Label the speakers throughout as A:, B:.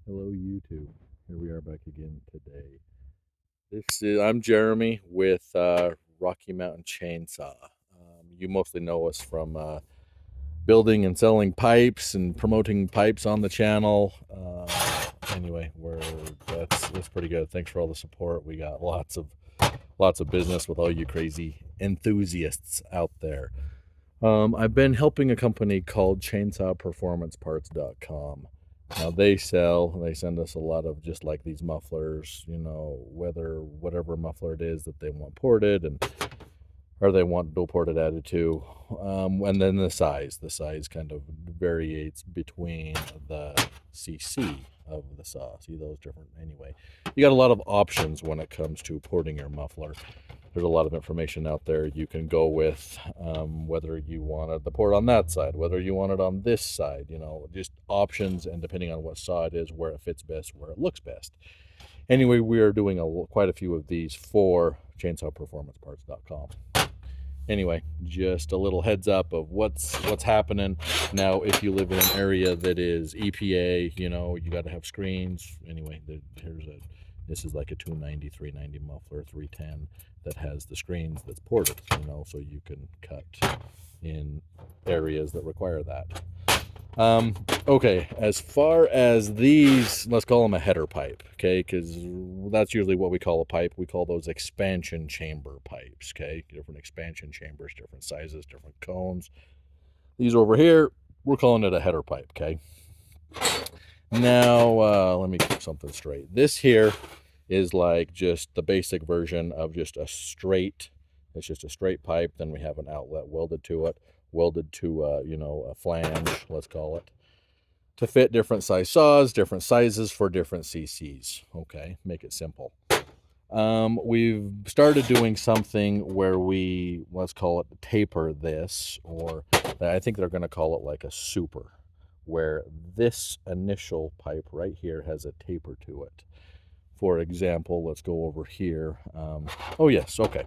A: Hello, YouTube. Here we are back again today. I'm Jeremy with Rocky Mountain Chainsaw. You mostly know us from building and selling pipes and promoting pipes on the channel. Anyway, that's pretty good. Thanks for all the support. We got lots of business with all you crazy enthusiasts out there. I've been helping a company called ChainsawPerformanceParts.com. Now they send us a lot of just like these mufflers, whatever muffler it is that they want ported or they want dual ported added to. And then the size kind of varies between the CC of the saw. See those different, anyway. You got a lot of options when it comes to porting your muffler. There's a lot of information out there you can go with, whether you wanted the port on that side, whether you want it on this side, just options, and depending on what saw it is, where it fits best, where it looks best. Anyway, we are doing quite a few of these for ChainsawPerformanceParts.com. Anyway, just a little heads up of what's happening now. If you live in an area that is EPA, you got to have screens. Anyway, this is like a 290, 390 muffler, 310 that has the screens that's ported, so you can cut in areas that require that. Okay, as far as these, let's call them a header pipe, okay, because that's usually what we call a pipe. We call those expansion chamber pipes, okay, different expansion chambers, different sizes, different cones. These over here, we're calling it a header pipe, okay. Now, let me keep something straight. This here is like just the basic version of just it's just a straight pipe. Then we have an outlet welded to it, a flange, let's call it, to fit different size saws, different sizes for different CCs. Okay, make it simple. We've started doing something where let's call it taper this, or I think they're going to call it like a super, where this initial pipe right here has a taper to it. For example, let's go over here. Oh yes, okay.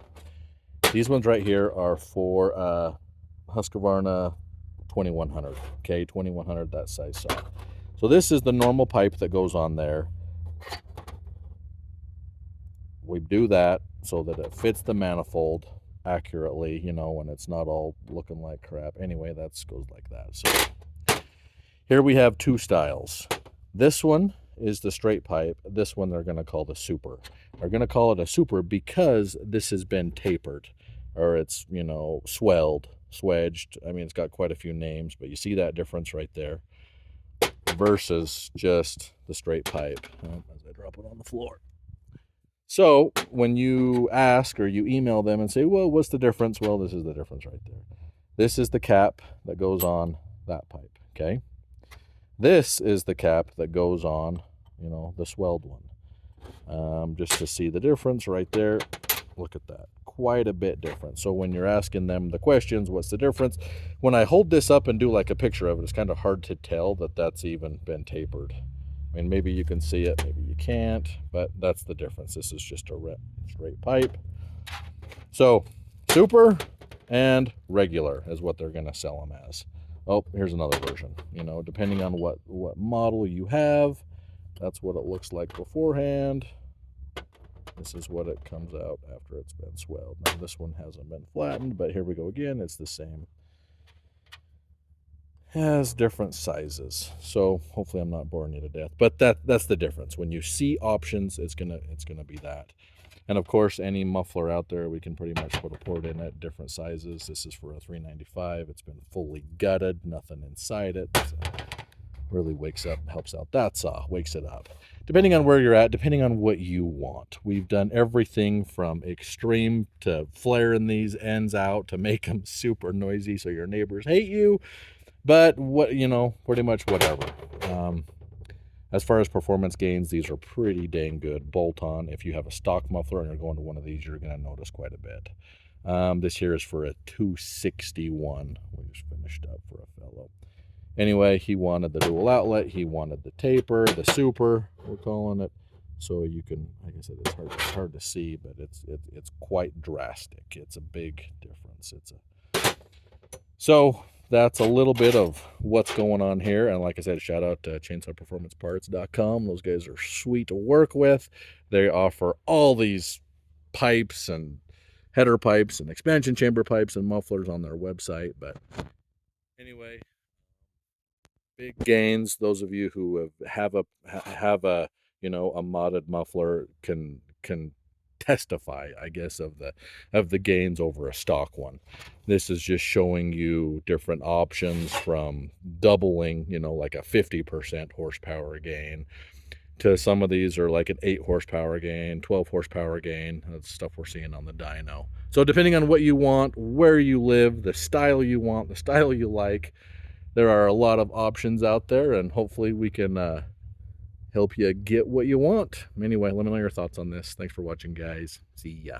A: These ones right here are for Husqvarna 2100, okay, 2100, that size saw. So this is the normal pipe that goes on there. We do that so that it fits the manifold accurately, and it's not all looking like crap. Anyway, that goes like that. So here we have two styles. This one is the straight pipe. This one they're going to call the super. They're going to call it a super because this has been tapered, or it's, swelled, swedged. I mean, it's got quite a few names, but you see that difference right there versus just the straight pipe. As I drop it on the floor. So when you ask or you email them and say, well, what's the difference? Well, this is the difference right there. This is the cap that goes on that pipe, okay? This is the cap that goes on, the swelled one. Just to see the difference right there. Look at that. Quite a bit different. So when you're asking them the questions, what's the difference? When I hold this up and do like a picture of it, it's kind of hard to tell that that's even been tapered. I mean, maybe you can see it, maybe you can't, but that's the difference. This is just a straight pipe. So super and regular is what they're going to sell them as. Oh, here's another version. Depending on what model you have, that's what it looks like beforehand. This is what it comes out after it's been swelled. Now this one hasn't been flattened, but here we go again. It's the same. Has different sizes. So hopefully I'm not boring you to death. But that's the difference. When you see options, it's gonna be that. And of course, any muffler out there, we can pretty much put a port in at different sizes. This is for a 395. It's been fully gutted, nothing inside it. So really helps out that saw, wakes it up. Depending on where you're at, depending on what you want. We've done everything from extreme to flaring these ends out to make them super noisy so your neighbors hate you. But pretty much whatever. As far as performance gains, these are pretty dang good. Bolt-on. If you have a stock muffler and you're going to one of these, you're going to notice quite a bit. This here is for a 261. We just finished up for a fellow. Anyway, he wanted the dual outlet. He wanted the taper, the super, we're calling it. So you can, like I said, it's hard to see, but it's quite drastic. It's a big difference. So that's a little bit of what's going on here. And like I said, shout out to chainsawperformanceparts.com. Those guys are sweet to work with. They offer all these pipes and header pipes and expansion chamber pipes and mufflers on their website. But anyway, big gains. Those of you who have a a modded muffler can testify, I guess, of the gains over a stock one. This is just showing you different options from doubling, like a 50% horsepower gain, to some of these are like an 8 horsepower gain, 12 horsepower gain. That's stuff we're seeing on the dyno. So depending on what you want, where you live, the style you want, the style you like, there are a lot of options out there, and hopefully we can help you get what you want. Anyway, let me know your thoughts on this. Thanks for watching, guys. See ya.